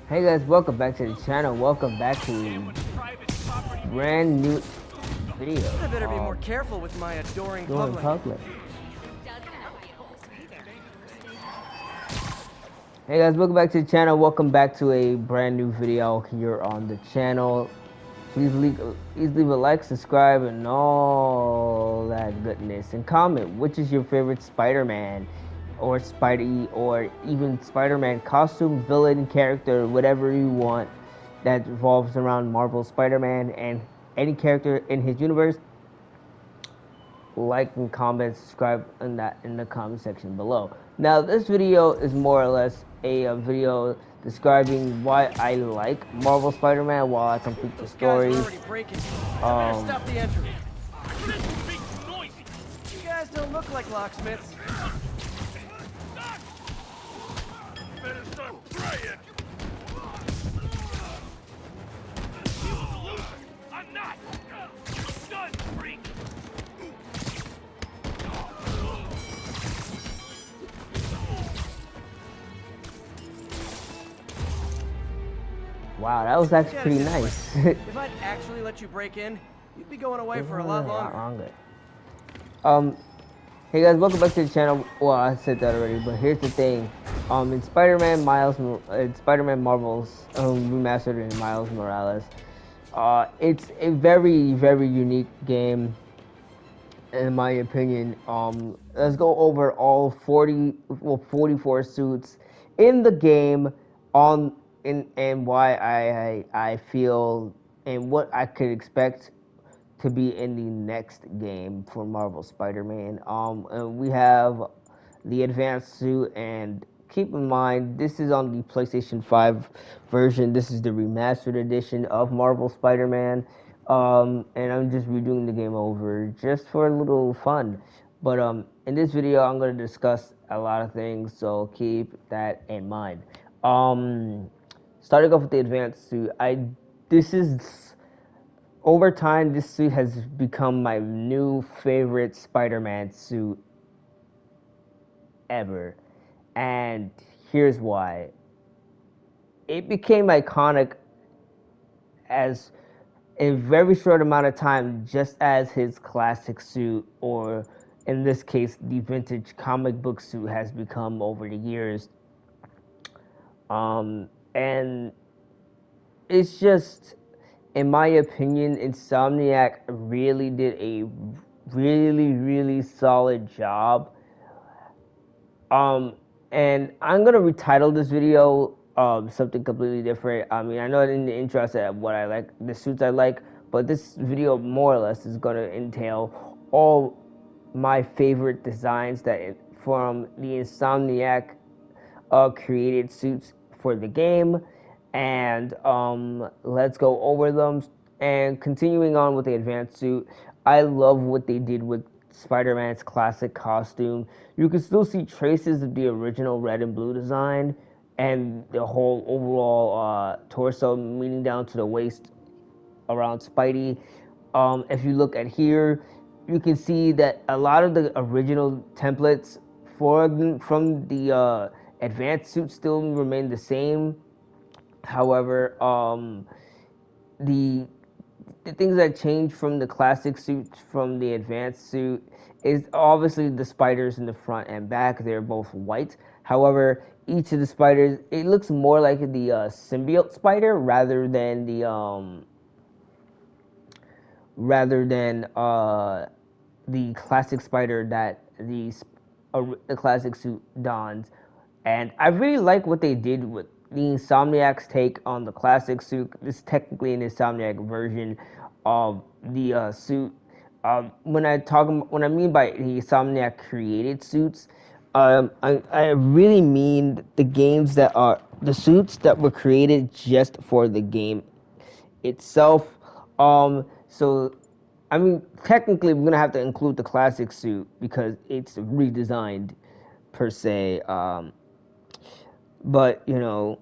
Hey guys, welcome back to the channel. Welcome back to a brand new video. I better be more careful with my adoring Going public. public. Hey guys, welcome back to the channel. Welcome back to a brand new video here on the channel. Please leave a like, subscribe, and all that goodness. And comment which is your favorite Spider-Man, or Spidey, or even Spider-Man costume, villain, character, whatever you want that revolves around Marvel Spider-Man and any character in his universe. Like and comment, subscribe in the comment section below. Now this video is more or less a video describing why I like Marvel Spider-Man while I complete the Those guys are story. already breaking. I better stop the entry. You guys don't look like locksmiths. Better start praying. I'm not done, freak. Wow, that was actually Get it pretty this way. nice. If I'd actually let you break in, you'd be going away for a lot longer. Hey guys, welcome back to the channel. Well, I said that already, but here's the thing. In Spider-Man Marvel's remastered in Miles Morales, it's a very, very unique game, in my opinion. Let's go over all 44 suits in the game, and why I feel and what I could expect to be in the next game for Marvel Spider-Man. We have the advanced suit, and keep in mind this is on the PlayStation 5 version. This is the remastered edition of Marvel Spider-Man. And I'm just redoing the game over just for a little fun. But in this video, I'm going to discuss a lot of things, so keep that in mind. Starting off with the advanced suit, this is over time, this suit has become my new favorite Spider-Man suit ever. And here's why. It became iconic as a very short amount of time, just as his classic suit, or in this case, the vintage comic book suit, has become over the years. And it's just, in my opinion, Insomniac really did a really, really solid job. And I'm gonna retitle this video something completely different. I mean, I know in the intro I said what I like, the suits I like, but this video more or less is gonna entail all my favorite designs from the Insomniac created suits for the game, and let's go over them. And continuing on with the advanced suit, I love what they did with Spider-Man's classic costume. You can still see traces of the original red and blue design, and the whole overall torso, meaning down to the waist around Spidey. If you look at here, you can see that a lot of the original templates from the advanced suit still remain the same. However, the the things that change from the classic suit from the advanced suit is obviously the spiders in the front and back. They're both white. However, each of the spiders, it looks more like the symbiote spider rather than the classic spider that the classic suit dons. And I really like what they did with the Insomniac's take on the classic suit. This is technically an Insomniac version of the suit. When I mean by the Insomniac created suits, I really mean the games that are the suits that were created just for the game itself. So I mean, technically, we're gonna have to include the classic suit because it's redesigned per se. But you know,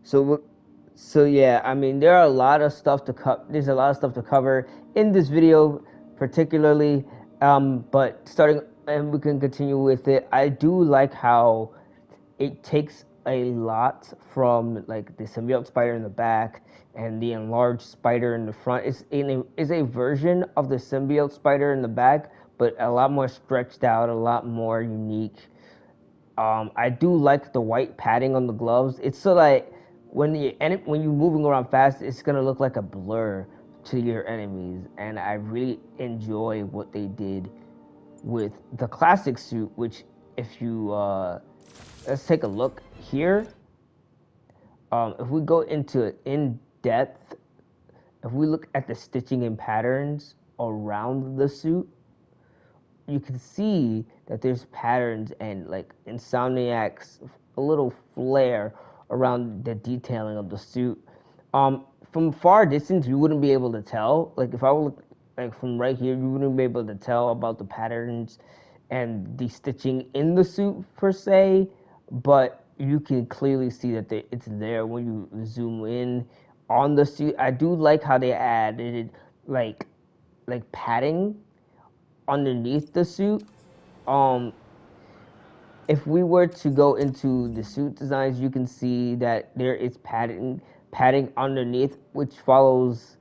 So yeah, I mean, there are a lot of stuff to there's a lot of stuff to cover in this video, particularly. But starting, and we can continue with it. I do like how it takes a lot from like the symbiote spider in the back and the enlarged spider in the front. It's a version of the symbiote spider in the back, but a lot more stretched out, a lot more unique. I do like the white padding on the gloves. It's so like when you're moving around fast, it's gonna look like a blur to your enemies, and I really enjoy what they did with the classic suit. Which, if you let's take a look here. If we go into it in depth, if we look at the stitching and patterns around the suit, you can see that there's patterns and like Insomniac's a little flair around the detailing of the suit. From far distance, you wouldn't be able to tell. Like if I were like from right here, you wouldn't be able to tell about the patterns and the stitching in the suit per se, but you can clearly see that it's there when you zoom in on the suit. I do like how they added like padding underneath the suit. If we were to go into the suit designs, you can see that there is padding underneath, which is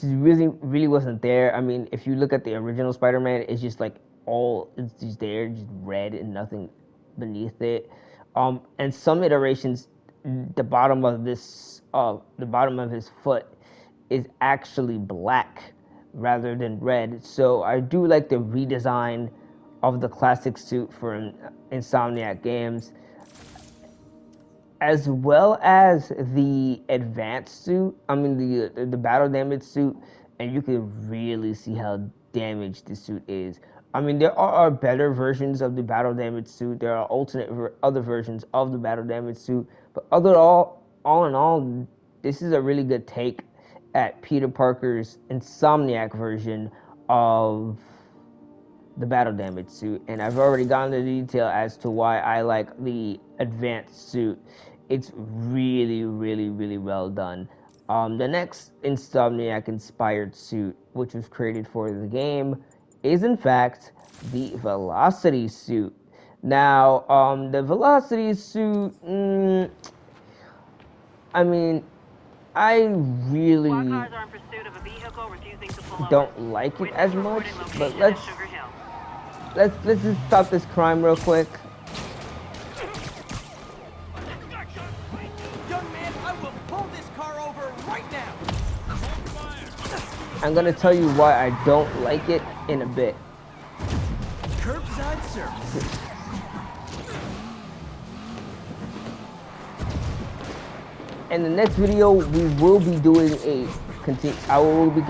really wasn't there. I mean, if you look at the original Spider-Man, it's just like it's just there, just red and nothing beneath it. And some iterations, the bottom of his foot is actually black rather than red. So I do like the redesign of the classic suit for Insomniac games, as well as the advanced suit. I mean the battle damage suit, and you can really see how damaged the suit is. I mean, there are better versions of the battle damage suit. There are other versions of the battle damage suit, but all in all, this is a really good take at Peter Parker's Insomniac version of the battle damage suit, and I've already gone into detail as to why I like the advanced suit. It's really, really, really well done. The next Insomniac inspired suit, which was created for the game, is in fact the Velocity suit. Now, the Velocity suit, I mean, I really don't like it as much, but let's just stop this crime real quick. Young man, I will pull this car over right now. I'm gonna tell you why I don't like it in a bit. Curbside service. In the next video, we will be doing I will be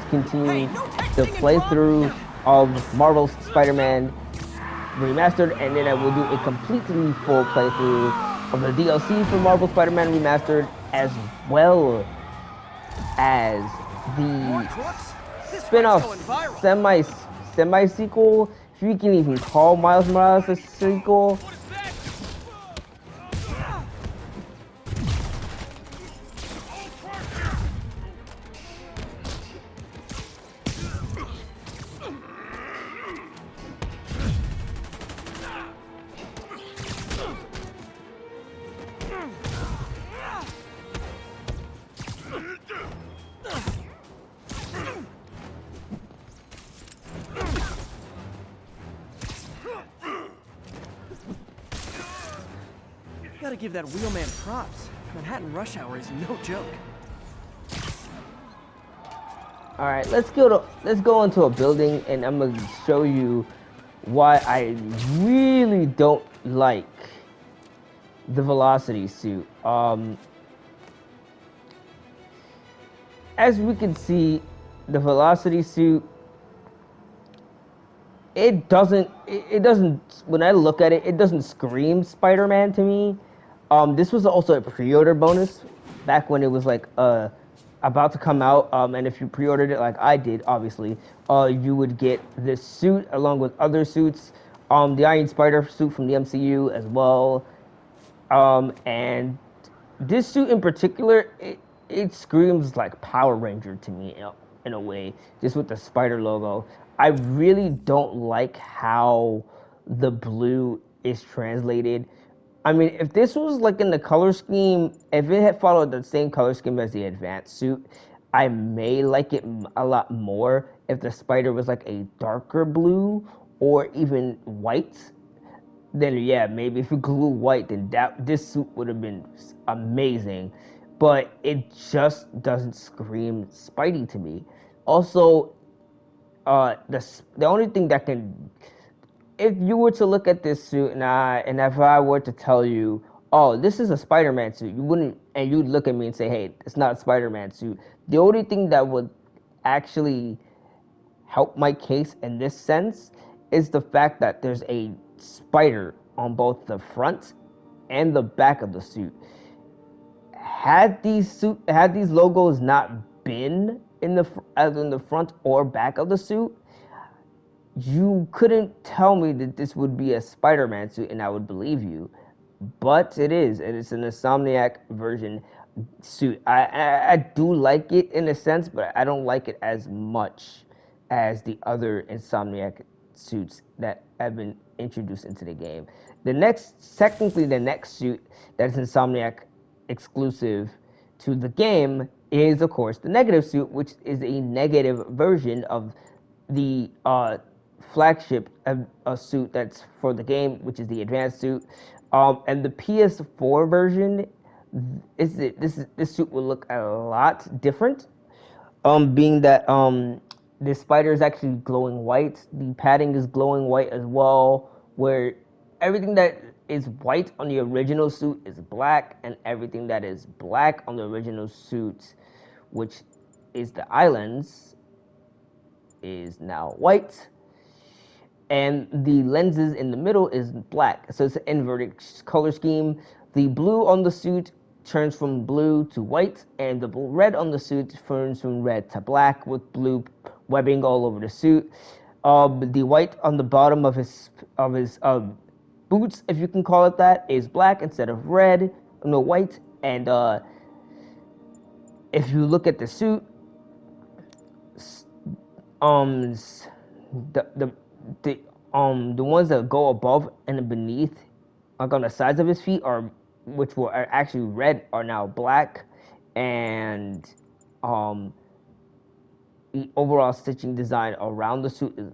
continuing the playthrough of Marvel's Spider-Man Remastered, and then I will do a completely full playthrough of the DLC for Marvel Spider-Man Remastered, as well as the spin-off semi-sequel, if you can even call Miles Morales a sequel. Gotta give that wheelman props. Manhattan rush hour is no joke. All right, let's go into a building, and I'm gonna show you why I really don't like the Velocity suit. As we can see, the Velocity suit, it doesn't, when I look at it, it doesn't scream Spider-Man to me. This was also a pre-order bonus back when it was like about to come out, and if you pre-ordered it like I did, obviously, you would get this suit along with other suits, the Iron Spider suit from the MCU as well, and this suit in particular, it screams like Power Ranger to me in a way, just with the spider logo. I really don't like how the blue is translated. I mean, if this was like in the color scheme, if it had followed the same color scheme as the advanced suit, I may like it a lot more if the spider was like a darker blue or even white. Then yeah, maybe if you glue white, then this suit would have been amazing. But it just doesn't scream Spidey to me. Also, the only thing that can, if you were to look at this suit and if I were to tell you, oh, this is a Spider-Man suit, you wouldn't, and you'd look at me and say, hey, it's not a Spider-Man suit. The only thing that would actually help my case in this sense is the fact that there's a spider on both the front and the back of the suit. Had these logos not been in the front or back of the suit, you couldn't tell me that this would be a Spider-Man suit and I would believe you. But it is, and it's an Insomniac version suit. I do like it in a sense, but I don't like it as much as the other Insomniac suits that have been introduced into the game. Technically the next suit that's Insomniac exclusive to the game is, of course, the negative suit, which is a negative version of the flagship suit that's for the game, which is the advanced suit. And the PS4 version, this suit will look a lot different. Being that the spider is actually glowing white, the padding is glowing white as well, where everything that is white on the original suit is black, and everything that is black on the original suit, which is the islands, is now white. And the lenses in the middle is black. So it's an inverted color scheme. The blue on the suit turns from blue to white, and the red on the suit turns from red to black with blue webbing all over the suit. The white on the bottom of his boots, if you can call it that, is black instead of red. No, white. And if you look at the suit, the ones that go above and beneath, like on the sides of his feet, which were actually red, are now black, and the overall stitching design around the suit is,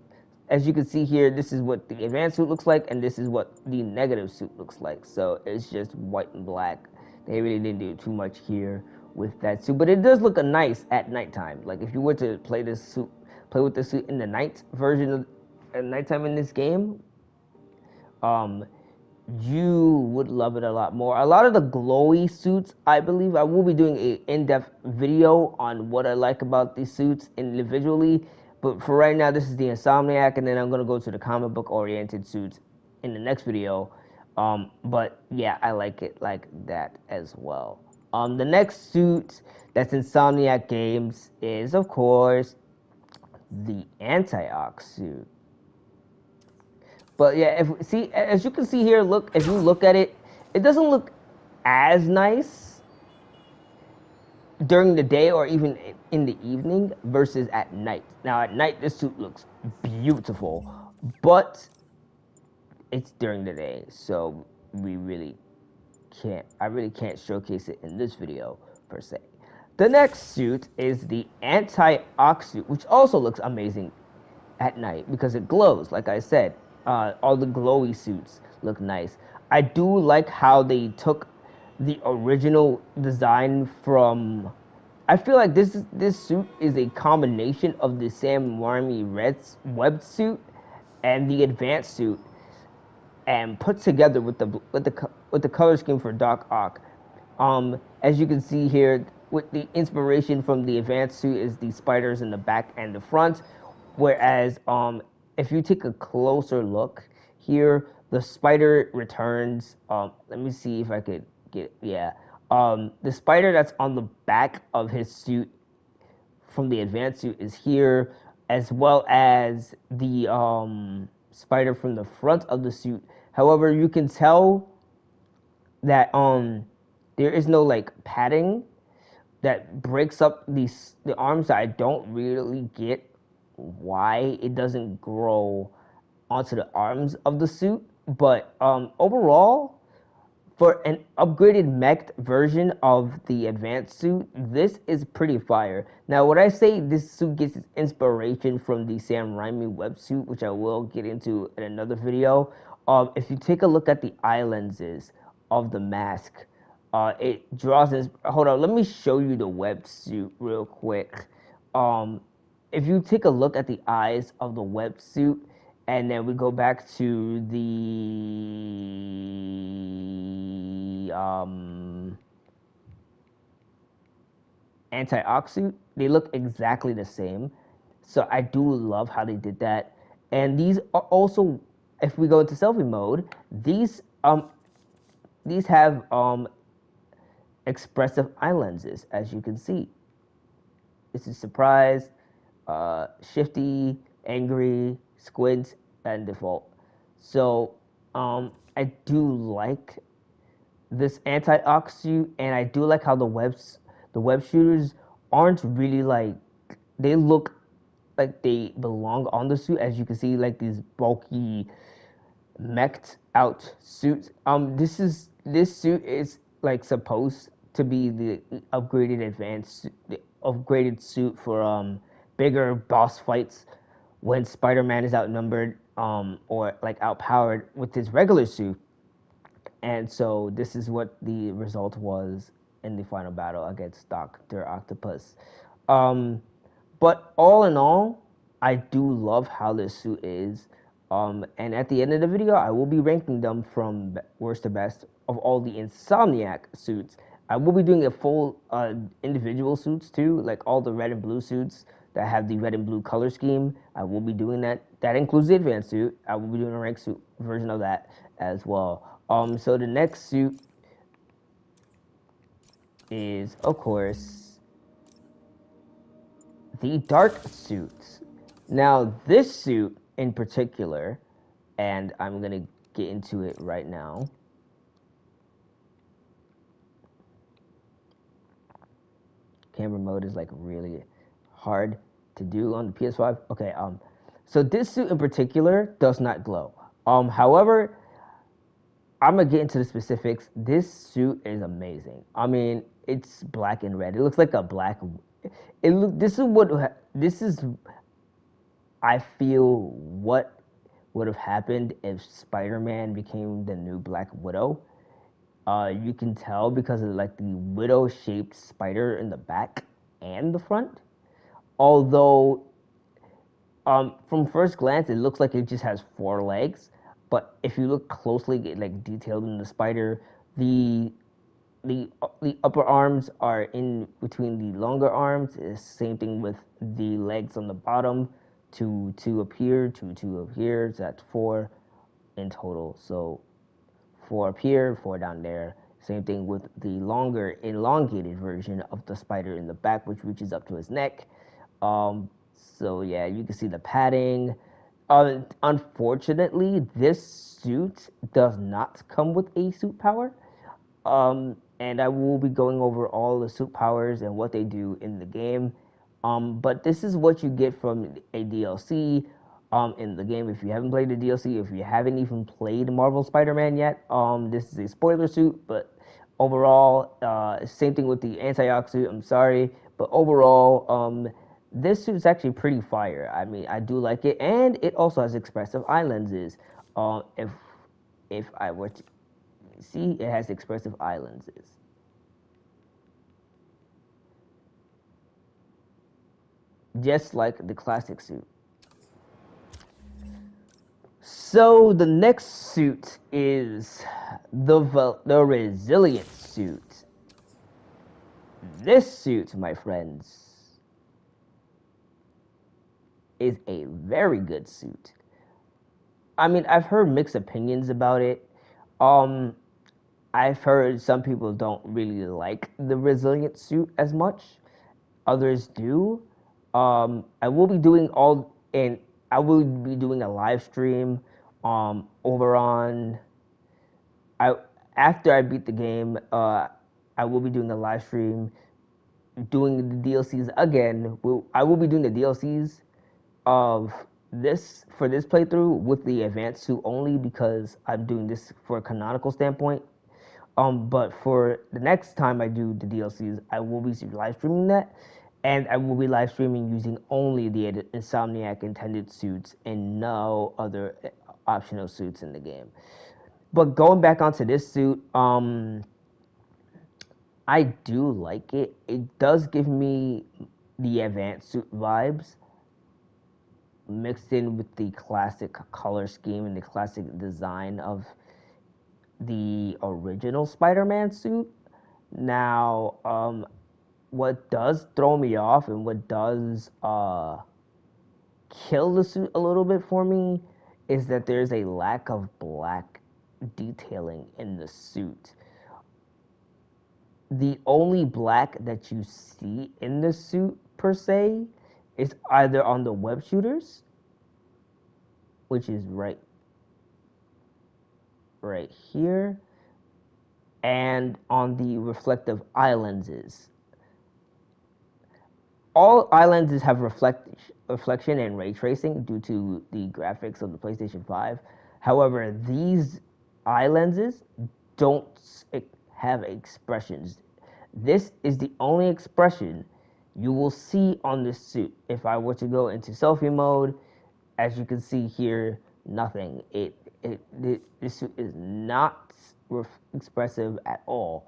as you can see here, this is what the advanced suit looks like, and this is what the negative suit looks like. So it's just white and black. They really didn't do too much here with that suit, but it does look nice at nighttime. Like if you were to play with this suit in the night version at nighttime in this game, you would love it a lot more. A lot of the glowy suits, I believe I will be doing a in-depth video on what I like about these suits individually, but for right now, this is the Insomniac, and then I'm going to go to the comic book oriented suits in the next video. But yeah, I like it like that as well. The next suit that's Insomniac Games is, of course, the Antioch suit. But yeah, as you can see here, if you look at it, it doesn't look as nice during the day or even in the evening versus at night. Now at night, this suit looks beautiful, but it's during the day, so I really can't showcase it in this video per se. The next suit is the Anti-Ox suit, which also looks amazing at night because it glows, like I said. All the glowy suits look nice. I do like how they took the original design from... I feel like this suit is a combination of the Sam Raimi web suit and the advanced suit, and put together with the color scheme for Doc Ock. As you can see here, with the inspiration from the advanced suit is the spiders in the back and the front, whereas if you take a closer look here, the spider returns. Let me see if I could get, yeah. The spider that's on the back of his suit from the advanced suit is here, as well as the spider from the front of the suit. However, you can tell that there is no like padding that breaks up the arms. I don't really get why it doesn't grow onto the arms of the suit. But overall, for an upgraded mech version of the advanced suit, this is pretty fire. Now, when I say this suit gets its inspiration from the Sam Raimi websuit, which I will get into in another video, if you take a look at the eye lenses of the mask, it draws this. Hold on, let me show you the websuit real quick. If you take a look at the eyes of the websuit, and then we go back to the anti-ox suit, they look exactly the same. So I do love how they did that. And these are also, if we go into selfie mode, these have expressive eye lenses, as you can see. This is surprise, shifty, angry, squint, and default. So I do like this anti-ox suit, and I do like how the web shooters aren't really like, they look like they belong on the suit. As you can see, like these bulky meched out suits. This suit is like supposed to be the upgraded suit for bigger boss fights when Spider-Man is outnumbered or like outpowered with his regular suit. And so this is what the result was in the final battle against Dr. Octopus. But all in all, I do love how this suit is. And at the end of the video, I will be ranking them from worst to best of all the Insomniac suits. I will be doing a full individual suits too, like all the red and blue suits that have the red and blue color scheme. I will be doing that. That includes the advanced suit. I will be doing a ranked suit version of that as well. So the next suit is, of course, the dark suit. Now, this suit in particular, and I'm going to get into it right now. Camera mode is like really hard to do on the PS5. Okay, so this suit in particular does not glow. However, I'm gonna get into the specifics. This suit is amazing. I mean, it's black and red. It looks like a black. This is. I feel what would have happened if Spider-Man became the new Black Widow. You can tell because of like the widow-shaped spider in the back and the front. Although, from first glance, it looks like it just has 4 legs. But if you look closely, like detailed in the spider, the upper arms are in between the longer arms. It's same thing with the legs on the bottom. 2 up here, 2 up here. So that's 4 in total. So 4 up here, 4 down there. Same thing with the longer, elongated version of the spider in the back, which reaches up to his neck. So yeah, you can see the padding. Unfortunately, this suit does not come with a suit power. And I will be going over all the suit powers and what they do in the game. But this is what you get from a DLC in the game. If you haven't played the DLC, if you haven't even played Marvel Spider-Man yet, this is a spoiler suit. But overall, same thing with the anti-ox suit. I'm sorry, but overall, this suit's actually pretty fire. I mean, I do like it, and it also has expressive eye lenses. If I were to see, it has expressive eye lenses. Just like the classic suit. So the next suit is the Resilient suit. This suit, my friends, is a very good suit. I mean, I've heard mixed opinions about it. I've heard some people don't really like the Resilient suit as much. Others do. I will be doing a live stream over on after I beat the game. I will be doing a live stream doing the DLCs again. I will be doing the DLCs of this for this playthrough with the advanced suit only because I'm doing this for a canonical standpoint. But for the next time I do the DLCs, I will be live streaming that, and I will be live streaming using only the Insomniac intended suits and no other optional suits in the game. But going back onto this suit, I do like it. It does give me the advanced suit vibes mixed in with the classic color scheme and the classic design of the original Spider-Man suit. Now, what does throw me off and what does kill the suit a little bit for me is that there's a lack of black detailing in the suit. The only black that you see in the suit per se is either on the web shooters, which is right here, and on the reflective eye lenses. All eye lenses have reflection and ray tracing due to the graphics of the PlayStation 5. However, these eye lenses don't have expressions. This is the only expression you will see on this suit. If I were to go into selfie mode, as you can see here, nothing. This suit is not expressive at all.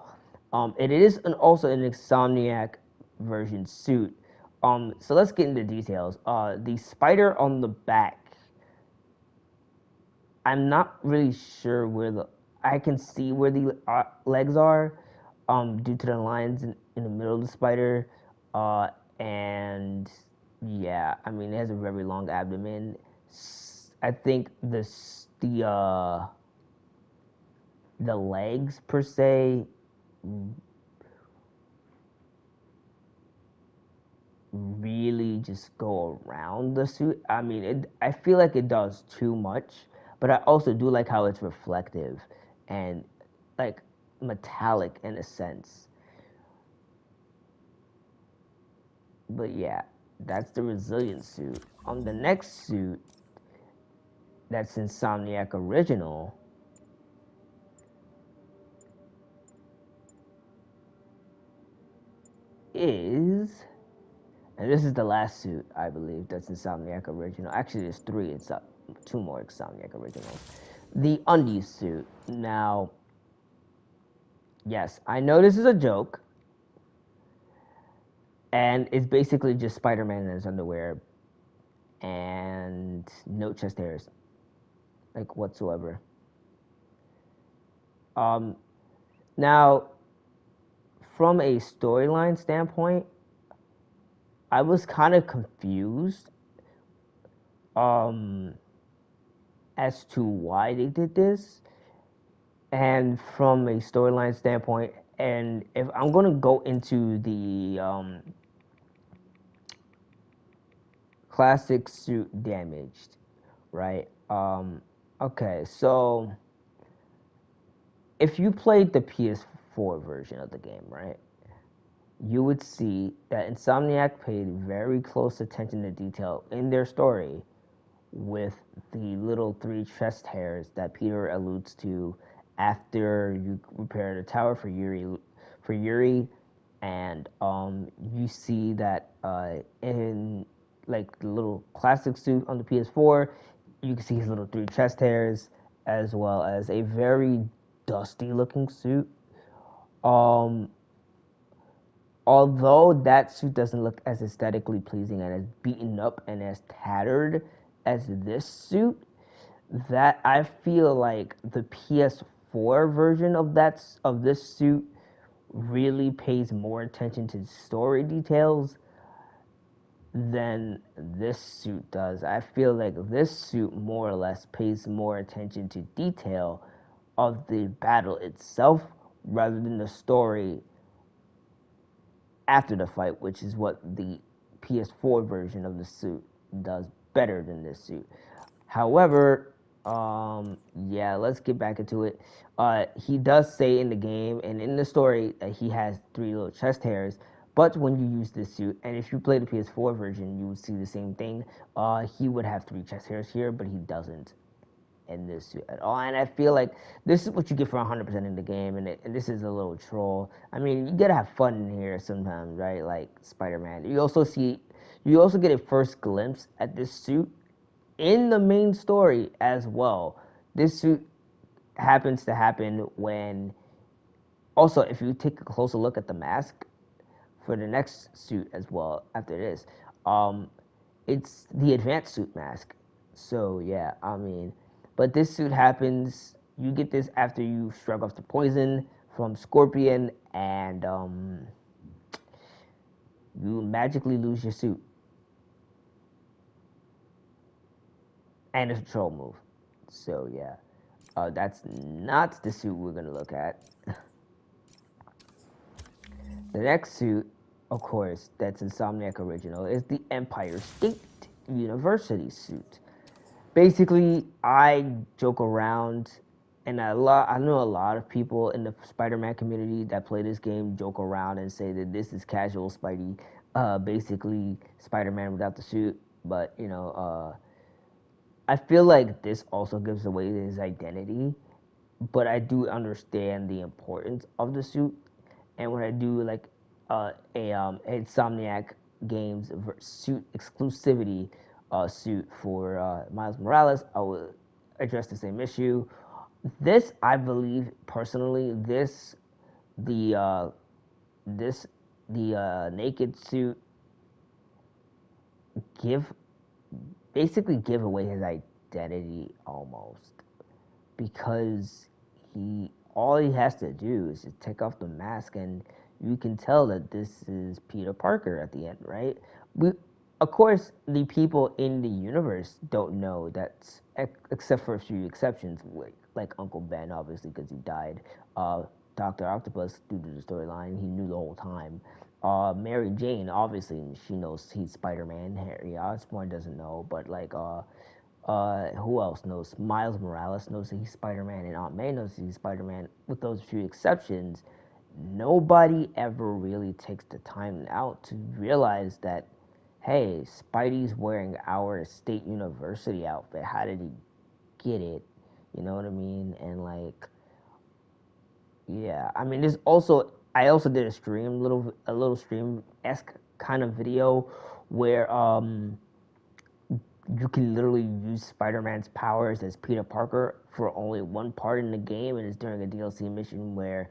It is also an Insomniac version suit. So let's get into details. The spider on the back, I'm not really sure where I can see where the legs are, due to the lines in the middle of the spider, and yeah, I mean it has a very long abdomen. I think the legs per se really just go around the suit. I mean, I feel like it does too much, but I also do like how it's reflective and like metallic in a sense. But yeah, that's the Resilient suit. On the next suit, that's Insomniac Original, is, and this is the last suit, I believe, that's Insomniac Original. Actually, there's three. It's two more Insomniac Originals. The Undies suit. Now, yes, I know this is a joke, and it's basically just Spider-Man in his underwear and no chest hairs, like whatsoever. Now, from a storyline standpoint, I was kind of confused as to why they did this. And from a storyline standpoint, and if I'm going to go into the classic suit damaged, right? Okay, so if you played the PS4 version of the game, right, you would see that Insomniac paid very close attention to detail in their story with the little 3 chest hairs that Peter alludes to after you repair the tower for Yuri, and you see that in like the little classic suit on the PS4, you can see his little 3 chest hairs as well as a very dusty looking suit. Although that suit doesn't look as aesthetically pleasing and as beaten up and as tattered as this suit, that I feel like the PS4 version of this suit really pays more attention to story details than this suit does. I feel like this suit more or less pays more attention to detail of the battle itself rather than the story after the fight, which is what the PS4 version of the suit does better than this suit. However, Yeah, let's get back into it. He does say in the game and in the story that he has 3 little chest hairs. But when you use this suit, and if you play the PS4 version, you would see the same thing. He would have 3 chest hairs here, but he doesn't in this suit at all. And I feel like this is what you get for 100% in the game, and this is a little troll. I mean, you gotta have fun in here sometimes, right? Like Spider-Man. You also get a first glimpse at this suit in the main story as well. This suit happens to happen when. Also, if you take a closer look at the mask for the next suit as well after this, um, it's the advanced suit mask. So yeah, I mean, but this suit happens. You get this after you shrug off the poison from Scorpion, and you magically lose your suit, and it's a troll move. So yeah, that's not the suit we're gonna look at. The next suit, of course, that's Insomniac original, is the Empire State University suit. Basically, I joke around, and I know a lot of people in the Spider-Man community that play this game joke around and say that this is casual Spidey, basically Spider-Man without the suit. But I feel like this also gives away his identity. But I do understand the importance of the suit, and when I do like a Insomniac Games suit exclusivity suit for Miles Morales, I will address the same issue. This, I believe personally, the uh, this the naked suit give basically give away his identity almost, because all he has to do is just take off the mask, and you can tell that this is Peter Parker at the end, right? We, of course, the people in the universe don't know that, except for a few exceptions, like Uncle Ben, obviously, because he died. Doctor Octopus, due to the storyline, he knew the whole time. Mary Jane, obviously, she knows he's Spider-Man. Harry Osborn doesn't know, but like who else knows? Miles Morales knows that he's Spider-Man, and Aunt May knows he's Spider-Man. With those few exceptions, nobody ever really takes the time out to realize that, hey, Spidey's wearing our state university outfit. How did he get it? You know what I mean? And like, yeah, I mean, there's also I also did a little stream esque kind of video where you can literally use Spider-Man's powers as Peter Parker for only one part in the game, and it's during a DLC mission where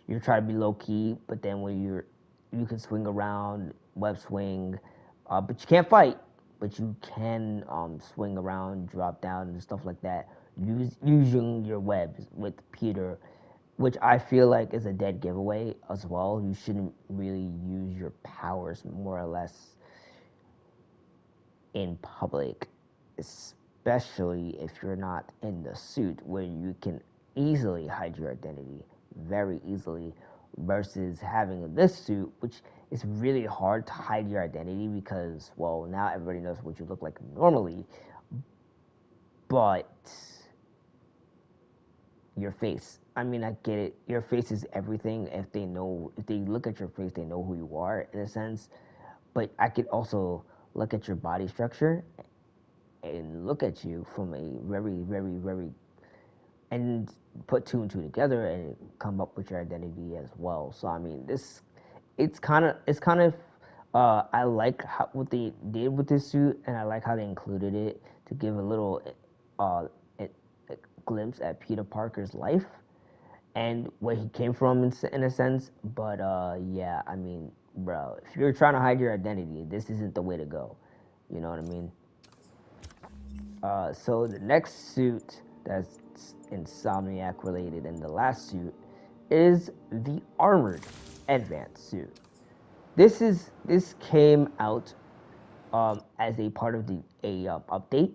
you're trying to be low key, but then when you can swing around, web swing, but you can't fight, but you can swing around, drop down, and stuff like that, using your webs with Peter, which I feel like is a dead giveaway as well. You shouldn't really use your powers more or less in public, especially if you're not in the suit where you can easily hide your identity very easily, versus having this suit, which is really hard to hide your identity because, well, now everybody knows what you look like normally, but your face. I mean, I get it. Your face is everything. If they look at your face, they know who you are in a sense. But I could also look at your body structure and look at you from a very, and put 2 and 2 together and come up with your identity as well. So I mean, it's kind of I like what they did with this suit, and I like how they included it to give a little uh, a glimpse at Peter Parker's life and where he came from in a sense. But yeah, I mean, bro, if you're trying to hide your identity, this isn't the way to go. You know what I mean? So the next suit that's Insomniac related, and the last suit is the armored advanced suit. This came out as a part of the update.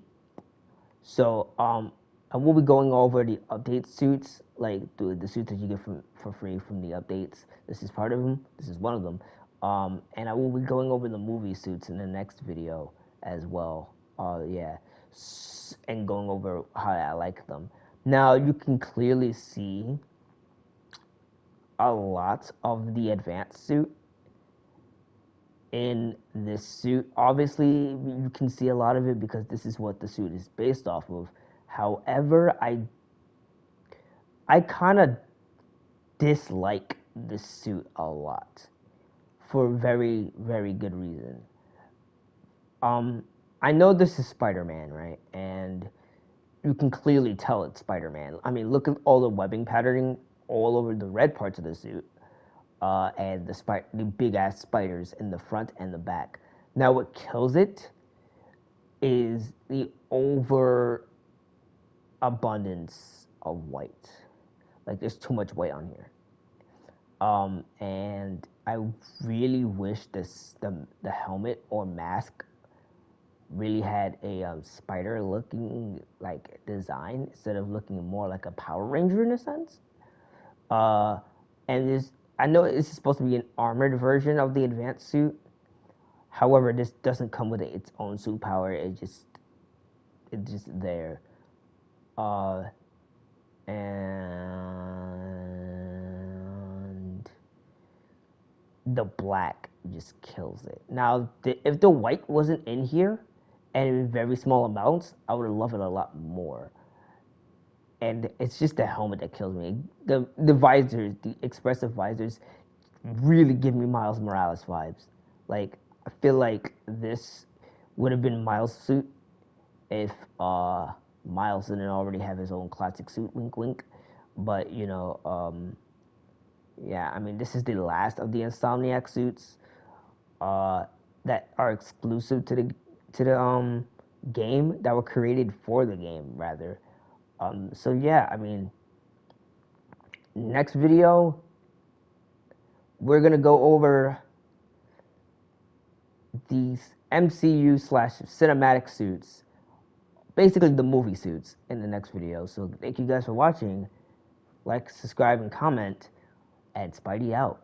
So I will be going over the update suits, like the suits that you get for free from the updates. This is part of them. This is one of them. And I will be going over the movie suits in the next video as well. Yeah. and going over how I like them. Now you can clearly see a lot of the advanced suit in this suit. Obviously, you can see a lot of it because this is what the suit is based off of. However, I kind of dislike this suit a lot for very, very good reason. I know this is Spider-Man, right? And you can clearly tell it's Spider-Man. I mean, look at all the webbing patterning all over the red parts of the suit, and the big ass spiders in the front and the back. Now, what kills it is the overabundance of white. Like, there's too much white on here. And I really wish the helmet or mask really had a spider looking like design instead of looking more like a Power Ranger in a sense. And I know this is supposed to be an armored version of the advanced suit. However, this doesn't come with its own suit power. It's just there. And the black just kills it. Now, if the white wasn't in here, and in very small amounts, I would love it a lot more. And it's just the helmet that kills me. The visors, the expressive visors, really give me Miles Morales vibes. Like, I feel like this would have been Miles' suit if Miles didn't already have his own classic suit, wink wink. But, yeah, I mean, this is the last of the Insomniac suits that are exclusive to the game, that were created for the game, rather. So yeah, I mean, next video, we're gonna go over these MCU / cinematic suits, basically the movie suits, in the next video. So thank you guys for watching. Like, subscribe, and comment, and Spidey out.